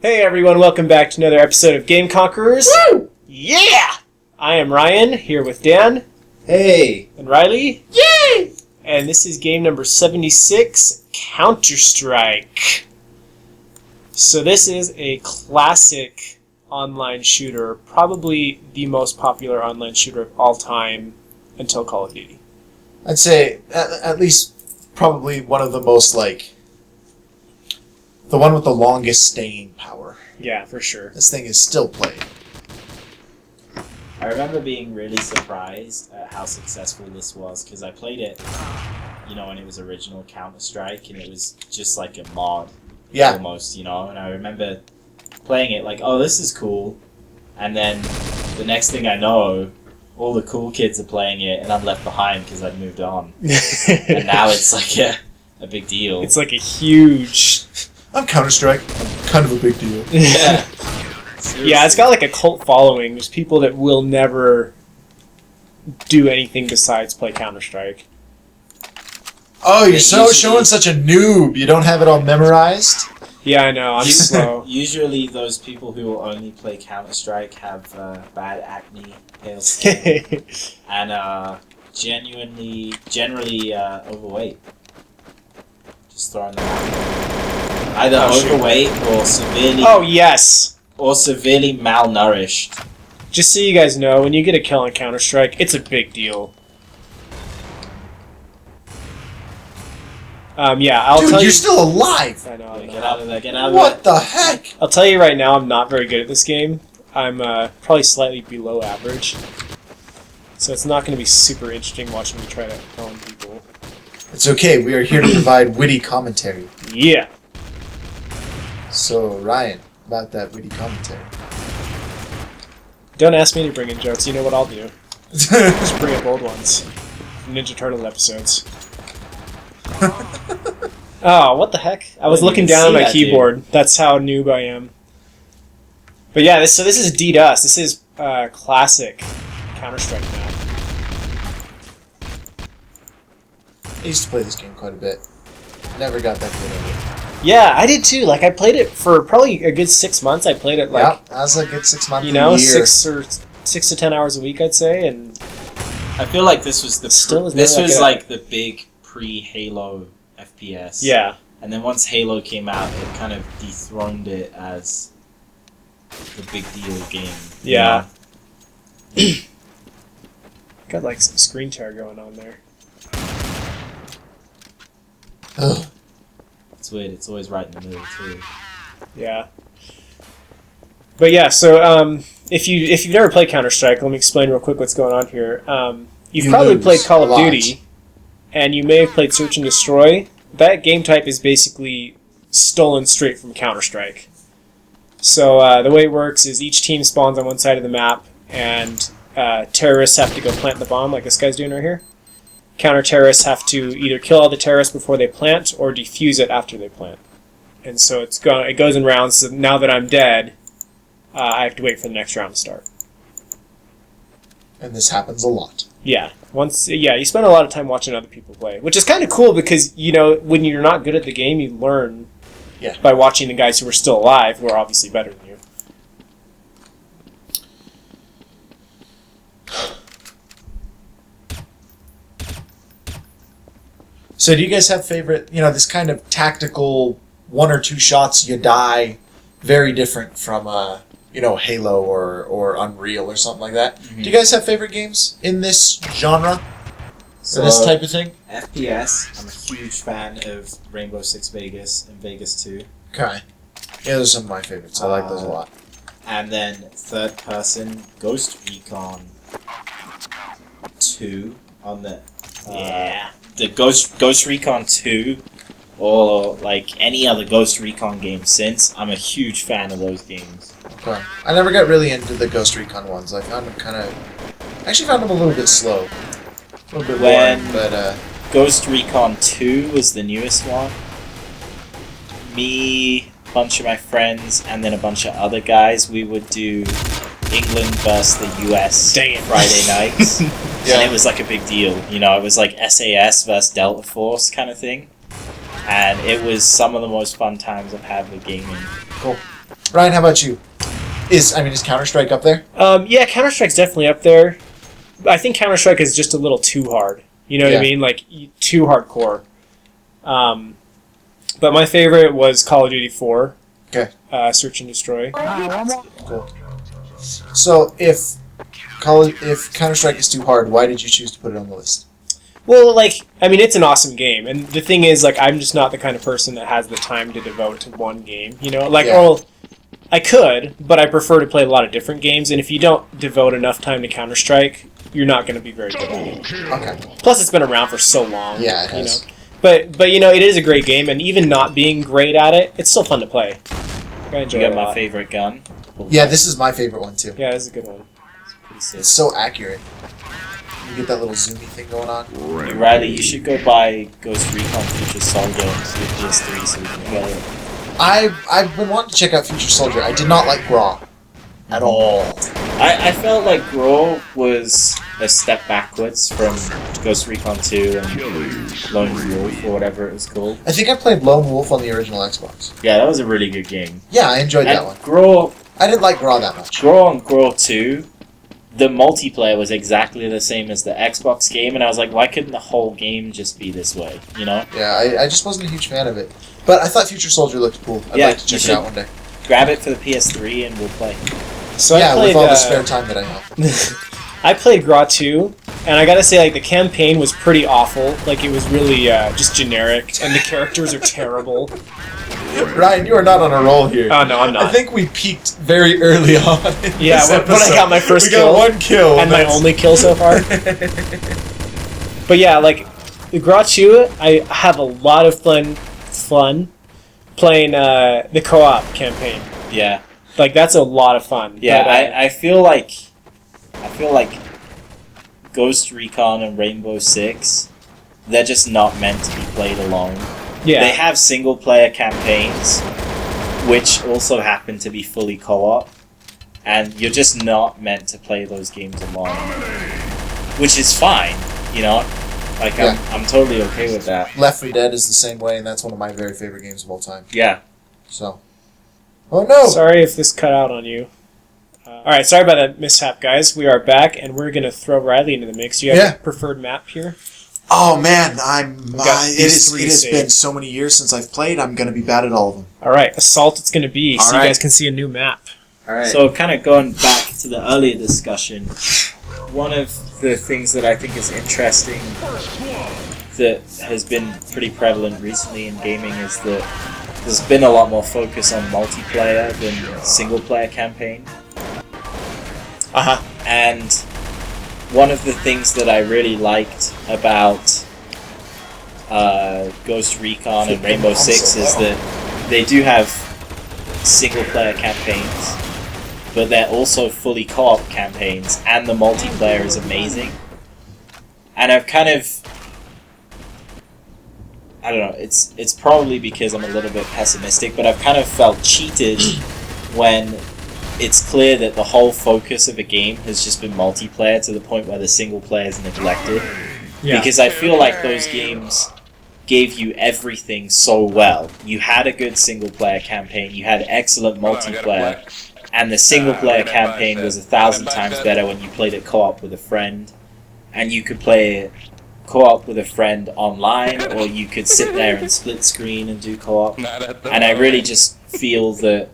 Hey everyone, welcome back to another episode of Game Conquerors. Woo! Yeah! I am Ryan, here with Dan. Hey! And Riley. Yay! And this is game number 76, Counter-Strike. So this is a classic online shooter, probably the most popular online shooter of all time until Call of Duty. I'd say at least probably one of the most, the one with the longest staying power. Yeah, for sure. This thing is still played. I remember being really surprised at how successful this was, because I played it, when it was original Counter-Strike, and it was just like a mod, almost, and I remember playing it like, oh, this is cool, and then the next thing I know, all the cool kids are playing it, and I'm left behind because I'd moved on. And now it's like a big deal. It's like a huge... I'm Counter-Strike. I'm kind of a big deal. Yeah. Yeah, it's got like a cult following. There's people that will never do anything besides play Counter-Strike. Oh, you're showing such a noob. You don't have it all memorized? Yeah, I know. I'm slow. Usually those people who will only play Counter-Strike have bad acne, pale skin, and generally overweight. Just throwing that out there. Either overweight or severely... Oh, yes! Or severely malnourished. Just so you guys know, when you get a kill on Counter-Strike, it's a big deal. I'll tell you... Dude, you're still alive! I know. Get out of there, get out of there. What the heck? I'll tell you right now, I'm not very good at this game. I'm probably slightly below average. So it's not going to be super interesting watching me try to own people. It's okay, we are here to provide witty commentary. Yeah! So, Ryan, about that witty commentary. Don't ask me to bring in jokes, you know what I'll do. Just bring up old ones. Ninja Turtle episodes. Oh, what the heck? I was looking down at my keyboard. Dude. That's how noob I am. But yeah, so this is DDoS. This is classic Counter-Strike map. I used to play this game quite a bit. Never got that good at it. Yeah, I did too. I played it for probably a good 6 months. I played it I was a good 6 months a year. 6 to 10 hours a week, I'd say. And I feel like this was the big pre-Halo FPS. Yeah. And then once Halo came out, it kind of dethroned it as the big deal game. Yeah. Got some screen tear going on there. Ugh. It's weird. It's always right in the middle too. Yeah. But yeah, so if you've never played Counter-Strike, let me explain real quick what's going on here. You've probably played Call of Duty, and you may have played Search and Destroy. That game type is basically stolen straight from Counter-Strike. So the way it works is each team spawns on one side of the map, and terrorists have to go plant the bomb, like this guy's doing right here. Counter-terrorists have to either kill all the terrorists before they plant, or defuse it after they plant. And so it goes in rounds, so now that I'm dead, I have to wait for the next round to start. And this happens a lot. Yeah. You spend a lot of time watching other people play, which is kind of cool because, when you're not good at the game, you learn by watching the guys who are still alive, who are obviously better than you. So do you guys have favorite, this kind of tactical 1 or 2 shots, you die, very different from, Halo or Unreal or something like that. Mm-hmm. Do you guys have favorite games in this genre? Or this type of thing? FPS, I'm a huge fan of Rainbow Six Vegas and Vegas 2. Okay. Yeah, those are some of my favorites. I like those a lot. And then third person, Ghost Recon 2 on the... The Ghost Recon 2, or any other Ghost Recon game since, I'm a huge fan of those games. Okay. I never got really into the Ghost Recon ones. I found them I actually found them a little bit slow. A little bit boring, but... Ghost Recon 2 was the newest one. Me, a bunch of my friends, and then a bunch of other guys, we would do England versus the US Friday nights. And it was a big deal. It was like SAS versus Delta Force kind of thing. And it was some of the most fun times I've had with gaming. Cool. Ryan, how about you? Is Counter-Strike up there? Yeah, Counter-Strike's definitely up there. I think Counter-Strike is just a little too hard. You know what I mean? Like, too hardcore. But my favorite was Call of Duty 4. Okay. Search and Destroy. Cool. So, if Counter-Strike is too hard, why did you choose to put it on the list? Well, it's an awesome game. And the thing is, I'm just not the kind of person that has the time to devote to one game. You know? I could, but I prefer to play a lot of different games. And if you don't devote enough time to Counter-Strike, you're not going to be very good at it. Okay. Plus, it's been around for so long. Yeah, it has. But it is a great game, and even not being great at it, it's still fun to play. I enjoy You it got a my lot. favorite gun. Yeah, this is my favorite one too. Yeah, it's a good one. It's so accurate. You get that little zoomy thing going on. Riley, you should go buy Ghost Recon Future Soldier on your PS3 so we can play it. I've been wanting to check out Future Soldier. I did not like Graw at all. I felt like Graw was a step backwards from Ghost Recon 2 and Lone Wolf or whatever it was called. I think I played Lone Wolf on the original Xbox. Yeah, that was a really good game. Yeah, I enjoyed that one. Graw I didn't like Graw that much. Graw and Graw 2, the multiplayer was exactly the same as the Xbox game, and I was like, why couldn't the whole game just be this way, you know? Yeah, I just wasn't a huge fan of it. But I thought Future Soldier looked cool. I'd like to check it out one day. Grab it for the PS3 and we'll play. So yeah, I played, with all the spare time that I have. I played Graw 2, and I gotta say, the campaign was pretty awful. It was really just generic, and the characters are terrible. Ryan, you are not on a roll here. Oh, no, I'm not. I think we peaked very early on. Yeah, when I got my first kill. We got one kill. And my only kill so far. But yeah, the Graw 2, I have a lot of fun playing the co-op campaign. Yeah. That's a lot of fun. Yeah, but, I feel like Ghost Recon and Rainbow Six, they're just not meant to be played alone. Yeah. They have single player campaigns, which also happen to be fully co-op, and you're just not meant to play those games alone. Which is fine, you know? I'm totally okay with that. Left 4 Dead is the same way, and that's one of my very favorite games of all time. Yeah. So. Oh no! Sorry if this cut out on you. Alright, sorry about that mishap, guys. We are back, and we're going to throw Riley into the mix. Do you have a preferred map here? Oh man, it has saved. been so many years since I've played, I'm going to be bad at all of them. Alright, Assault it's going to be, so you guys can see a new map. Alright. So kind of going back to the earlier discussion, one of the things that I think is interesting that has been pretty prevalent recently in gaming is that there's been a lot more focus on multiplayer than single-player campaign. And one of the things that I really liked about Ghost Recon and Rainbow Six is that they do have single-player campaigns, but they're also fully co-op campaigns, and the multiplayer is amazing. And I've kind of... I don't know, it's probably because I'm a little bit pessimistic, but I've kind of felt cheated when it's clear that the whole focus of a game has just been multiplayer to the point where the single player is neglected. Yeah. Because I feel like those games gave you everything so well. You had a good single player campaign, you had excellent multiplayer, and the single player campaign was 1,000 times better when you played it co-op with a friend, and you could play it co-op with a friend online, or you could sit there and split screen and do co-op. And I really just feel that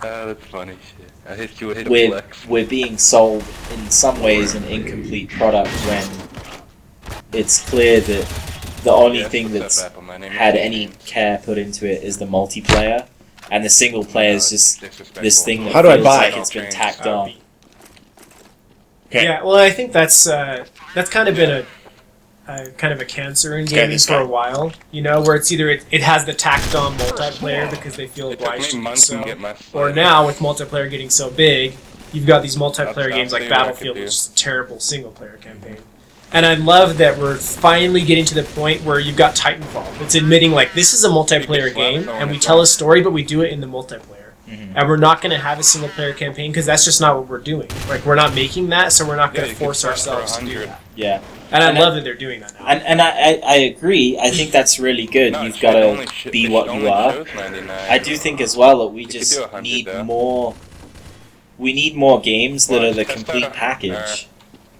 that's funny shit. I hit you with we're being sold in some ways an incomplete product when it's clear that the only thing that's had any care put into it is the multiplayer, and the single player is just this thing that feels like it's been tacked on. Okay. Yeah, well, I think that's kind of been a cancer in gaming for a while. You know, where it's either it has the tacked on multiplayer because they feel obliged to do so, or now with multiplayer getting so big, you've got these multiplayer games like Battlefield, which is a terrible single player campaign. And I love that we're finally getting to the point where you've got Titanfall. It's admitting this is a multiplayer game, and we tell a story, but we do it in the multiplayer. Mm-hmm. And we're not going to have a single player campaign because that's just not what we're doing. We're not making that, so we're not going to force ourselves to do that. Yeah. And I love that they're doing that now. And I agree. I think that's really good. No, You've it got should to only be it what should you only are. shows 99. I do think as well that we You could just do 100 need though. more. We need more games that Well, are the test complete out- package.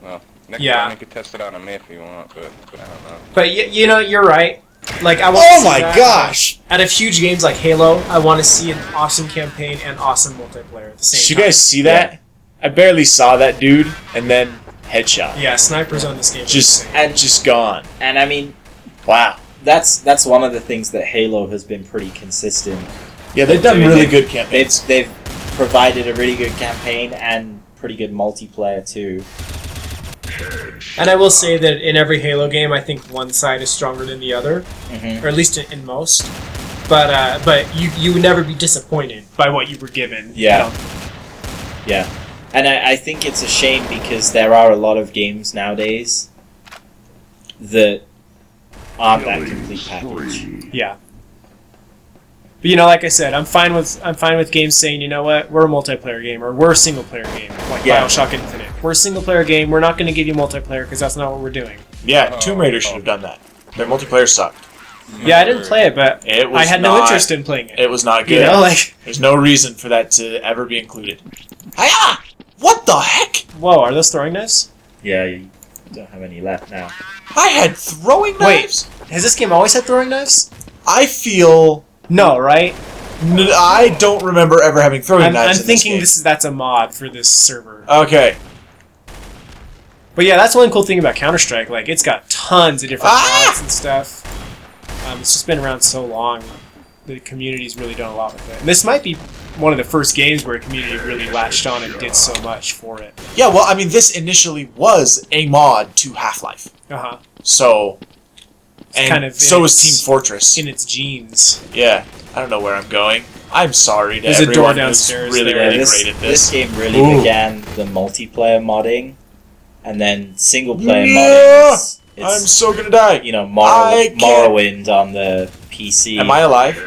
Well, next Yeah. time you could test it on me if you want, but I don't know. But you know, you're right. Like I want. Oh to see my that. gosh! Out of huge games like Halo, I want to see an awesome campaign and awesome multiplayer at the same Did you time. guys see that? I barely saw that dude, and then headshot. Yeah, snipers on this game. Just And- just gone. And I mean, Wow. that's one of the things that Halo has been pretty consistent. Yeah, they've done Doing really it. good campaigns. They've provided a really good campaign and pretty good multiplayer too. And I will say that in every Halo game, I think one side is stronger than the other, Mm-hmm. or at least in most. But you would never be disappointed by what you were given. Yeah. You know? Yeah, and I think it's a shame because there are a lot of games nowadays that aren't that complete package. Yeah. But you know, like I said, I'm fine with games saying, you know what, we're a multiplayer game or we're a single player game, like Yeah. BioShock Infinite. We're a single player game. We're not going to give you multiplayer because that's not what we're doing. Yeah, Oh, Tomb Raider should have done that. Their multiplayer sucked. Yeah, I didn't play it, but It was I had no not- interest in playing it. It was not You good. know, like, There's no reason for that to ever be included. Hiya! What the heck? whoa, are those throwing knives? Yeah, you don't have any left now. I had throwing Wait. knives? Has this game always had throwing knives? I feel... No, right? I don't remember ever having throwing I'm knives in thinking this that's a mod for this server. game. Okay. But yeah, that's one cool thing about Counter-Strike. Like, it's got tons of different Ah! mods and stuff. It's just been around so long. The community's really done a lot with it. And this might be one of the first games where a community really latched on and did so much for it. Yeah, well, I mean, this initially was a mod to Half-Life. Uh-huh. So... And kind of so in was its- Team Fortress. In its genes. Yeah. I don't know where I'm going. I'm sorry to There's a door everyone who's downstairs really, there. really this, great at this this. game really Ooh. began the multiplayer modding, and then single player Yeah! modding. I'm It's so gonna die. you know I can't- Morrowind on the PC. Am I alive?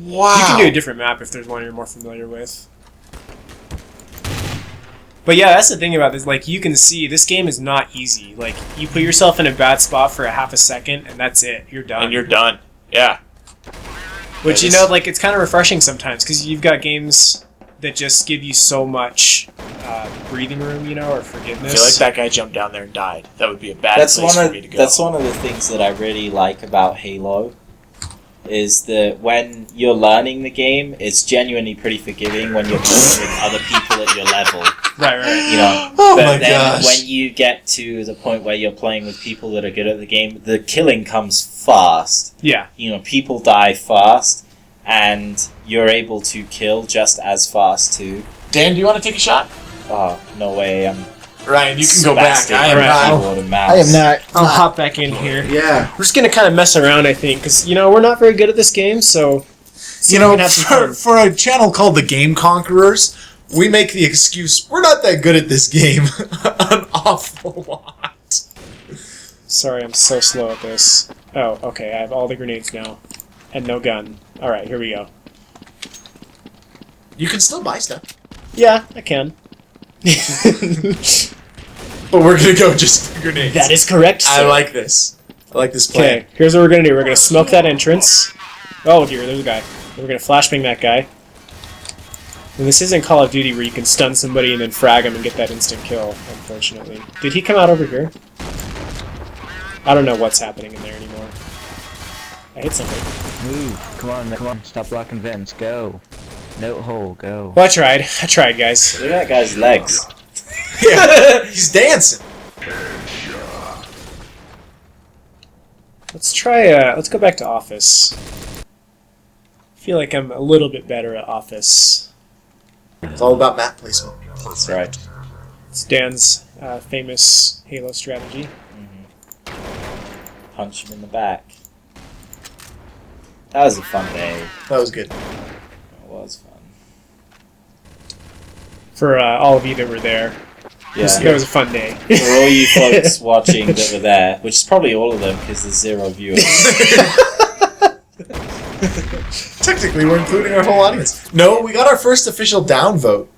Wow. You can do a different map if there's one you're more familiar with. But yeah, that's the thing about this. Like, you can see, this game is not easy. Like, you put yourself in a bad spot for a half a second, and that's it. You're done. And you're done. Yeah. Which, Yeah, you this- know, like, it's kind of refreshing sometimes, because you've got games that just give you so much breathing room, you know, or I forgiveness. feel like that guy jumped down there and died. That would be a bad that's place one for of me to go. that's one of the things that I really like about Halo. Is that when you're learning the game, it's genuinely pretty forgiving when you're playing with other people at your level. Right. You know, Oh but my then gosh. when you get to the point where you're playing with people that are good at the game, the killing comes fast. Yeah. You know, people die fast, and you're able to kill just as fast too. Dan, do you want to take a shot? Oh, no way! I'm Ryan, you can go back. spastic I am with not. keyboard and mouse. I am not. I'll hop back in here. Yeah. We're just going to kind of mess around, I think, because, you know, we're not very good at this game, so... see You if we know, can have some fun. for a channel called The Game Conquerors, we make the excuse, we're not that good at this game an awful lot. Sorry, I'm so slow at this. Oh, okay, I have all the grenades now. And no gun. Alright, here we go. You can still buy stuff. Yeah, I can. But we're going to go just for grenades. That is correct, I sir. like this. I like this plan. Okay, here's what we're gonna do. We're gonna smoke that entrance. Oh dear, there's a guy. We're gonna flashbang that guy. And this isn't Call of Duty where you can stun somebody and then frag them and get that instant kill, unfortunately. Did he come out over here? I don't know what's happening in there anymore. I hit something. Move. Come on. Stop blocking vents. Go. No hole. Go. Well, I tried, guys. Look at that guy's legs. Yeah, he's dancing. Let's go back to Office. I feel like I'm a little bit better at Office. It's all about map placement. That's right. It's Dan's famous Halo strategy. Punch him in the back. That was a fun day. That was good. It was fun. For all of you that were there, Yeah. it was a fun day. For all you folks watching that were there, which is probably all of them because there's 0 viewers. Technically, we're including our whole audience. No, we got our first official downvote.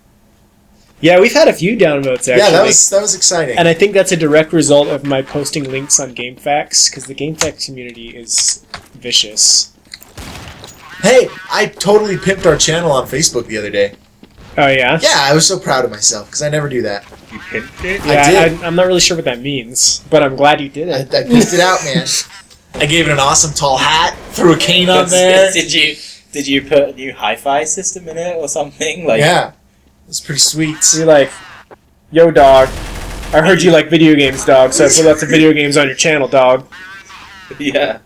Yeah, we've had a few downvotes actually. Yeah, that was exciting. And I think that's a direct result of my posting links on GameFAQs, because the GameFAQs community is vicious. Hey, I totally pimped our channel on Facebook the other day. Oh yeah? Yeah, I was so proud of myself because I never do that. You pimped it? Yeah, I did. I'm not really sure what that means, but I'm glad you did I it. pimped it out, man. I gave it an awesome tall hat, threw a cane on there. Did you put a new hi-fi system in it or something? Like, Yeah, it was pretty sweet. You're like, yo dog, I heard you like video games, dog, so I put lots of video games on your channel, dog. Yeah.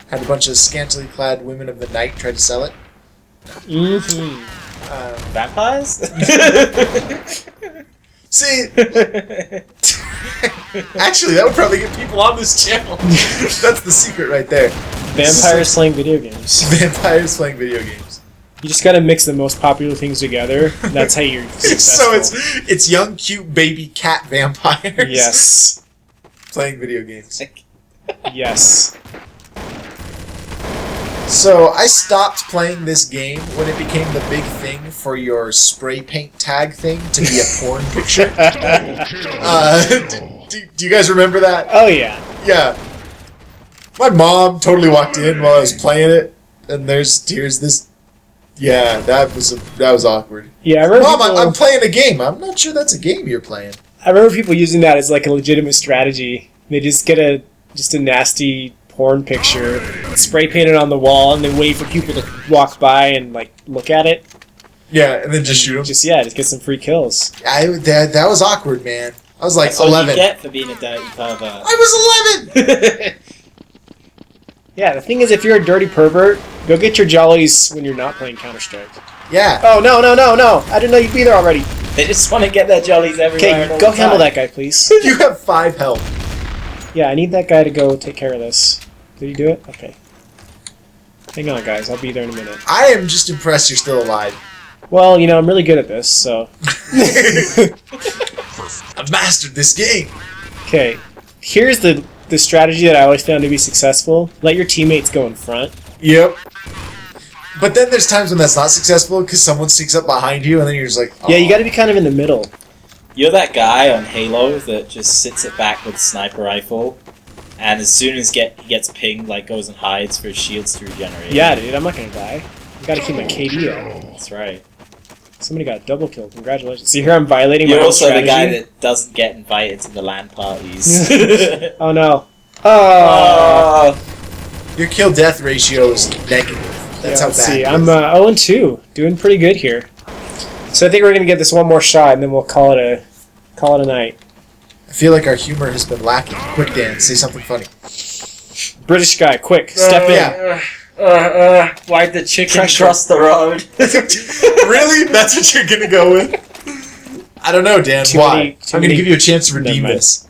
Had a bunch of scantily clad women of the night try to sell it. Mm-hmm. Vampires? See, actually, that would probably get people on this channel. That's the secret right there. Vampires playing video games. Vampires playing video games. You just gotta mix the most popular things together. That's how you're successful. So it's young, cute baby cat vampires. Yes. Playing video games. Yes. So I stopped playing this game when it became the big thing for your spray paint tag thing to be a porn picture. Do you guys remember that? Oh yeah. Yeah. My mom totally walked in while I was playing it, and here's this. Yeah, that was awkward. Yeah, I remember Mom, people, I'm playing a game. I'm not sure that's a game you're playing. I remember people using that as like a legitimate strategy. They just get a nasty porn picture, spray paint it on the wall, and then wait for people to walk by and like look at it. Yeah, and then just shoot them. Just get some free kills. That was awkward, man. I was like That's what 11. you get for being a dirty pervert. I was 11. Yeah, the thing is, if you're a dirty pervert, go get your jollies when you're not playing Counter-Strike. Yeah. Oh, no. I didn't know you'd be there already. They just want to get their jollies everywhere. Okay, go handle that guy, please. You have 5 health. Yeah, I need that guy to go take care of this. Did he do it? Okay. Hang on, guys. I'll be there in a minute. I am just impressed you're still alive. Well, I'm really good at this, so... I've mastered this game. Okay. Here's the strategy that I always found to be successful. Let your teammates go in front. Yep. But then there's times when that's not successful because someone sneaks up behind you and then you're just like, oh. Yeah, you gotta be kind of in the middle. You're that guy on Halo that just sits it back with a sniper rifle, and as soon as he gets pinged, like goes and hides for his shields to regenerate. Yeah, dude, I'm not gonna die. I gotta keep my KD up. That's right. Somebody got a double kill. Congratulations. See, here I'm violating You're my own also strategy. the guy that doesn't get invited to the LAN parties. Oh no. Oh. Your kill death ratio is negative. That's how bad See, it I'm is. 0-2, doing pretty good here. So I think we're gonna get this one more shot, and then we'll call it a night. I feel like our humor has been lacking. Quick, Dan, say something funny. British guy, quick, step in. Yeah. Why'd the chicken Pressure. cross the road? Really? That's what you're gonna go with? I don't know, Dan. Too Why? many- I'm gonna give you a chance to redeem Never mind. this.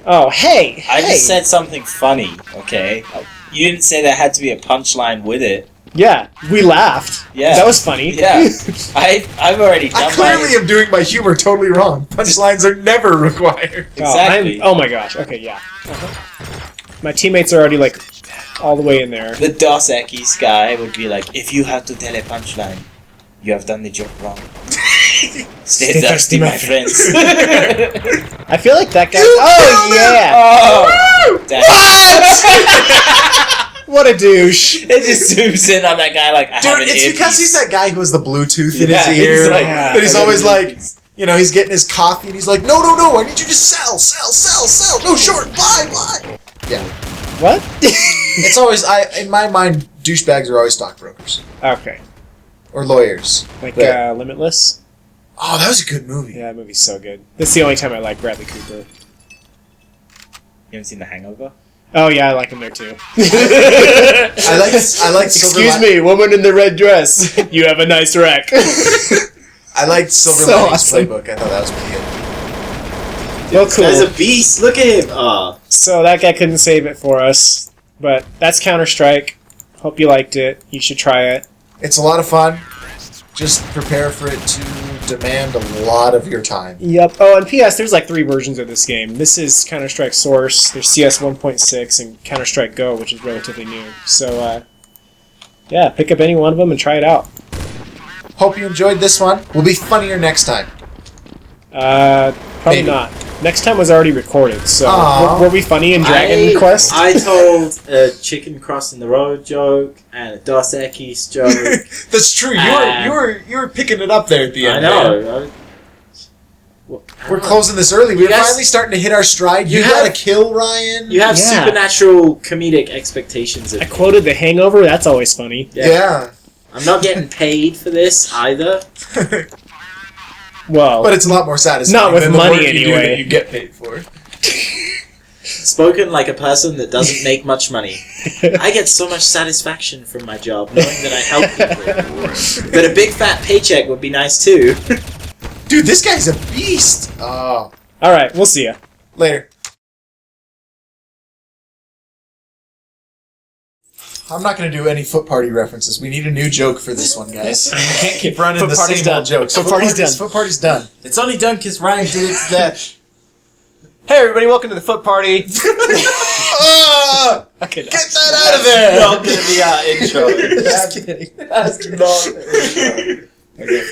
Oh, hey! I hey. just said something funny, okay? You didn't say there had to be a punchline with it. Yeah, we laughed. Yeah. That was funny. Yeah. I've already done I clearly am doing my humor totally wrong. Punchlines are never required. Exactly. Oh my gosh. Okay, yeah. My teammates are already like all the way in there. The Dos Equis guy would be like, if you have to tell a punchline, you have done the joke wrong. Stay thirsty, my friends. I feel like that guy. Oh yeah! Oh, What a douche! it just zooms in on that guy like, I have Dude, an it's earpiece. because he's that guy who has the Bluetooth in Yeah, his he's ear. like, But he's always like, he's getting his coffee and he's like, no, I need you to sell. No, short, buy. Yeah. What? It's always, in my mind, douchebags are always stockbrokers. Okay. Or lawyers. Like But- Limitless. Oh, that was a good movie. Yeah, that movie's so good. That's the only time I like Bradley Cooper. You haven't seen The Hangover? Oh yeah, I like him there too. I like Silver Excuse Li- me, woman in the red dress. You have a nice wreck. I liked Silver So Linings awesome. Playbook. I thought that was pretty good. Well, cool. There's a beast. Look at him. Oh. So that guy couldn't save it for us, but that's Counter-Strike. Hope you liked it. You should try it. It's a lot of fun. Just prepare for it to demand a lot of your time. Yep. Oh, and P.S. There's like 3 versions of this game. This is Counter-Strike Source. There's CS 1.6 and Counter-Strike Go, which is relatively new. So, yeah, pick up any one of them and try it out. Hope you enjoyed this one. We'll be funnier next time. Probably Maybe. not. Next time was already recorded, so Aw. were we funny in Dragon Quest? I told a chicken crossing the road joke and a Dos Equis joke. That's true. You were picking it up there at the I end. know. We're closing this early. We're guys- finally starting to hit our stride. You You gotta have- kill Ryan. You have Yeah. supernatural comedic expectations of I me. quoted The Hangover. That's always funny. Yeah. I'm not getting paid for this either. Well, But it's a lot more satisfying Not with than the money work you do anyway. that you get paid for. Spoken like a person that doesn't make much money. I get so much satisfaction from my job knowing that I help people. But a big fat paycheck would be nice too. Dude, this guy's a beast. Oh. all right, we'll see ya. Later. I'm not going to do any foot party references. We need a new joke for this one, guys. We can't keep running Foot the party's same done. old jokes. Foot party's done. Foot party's done. It's only done because Ryan did it to death. Hey everybody, welcome to the Foot Party. Ah! Okay, no. Get that out of there! Not gonna be our intro. Just kidding. That's not. Okay.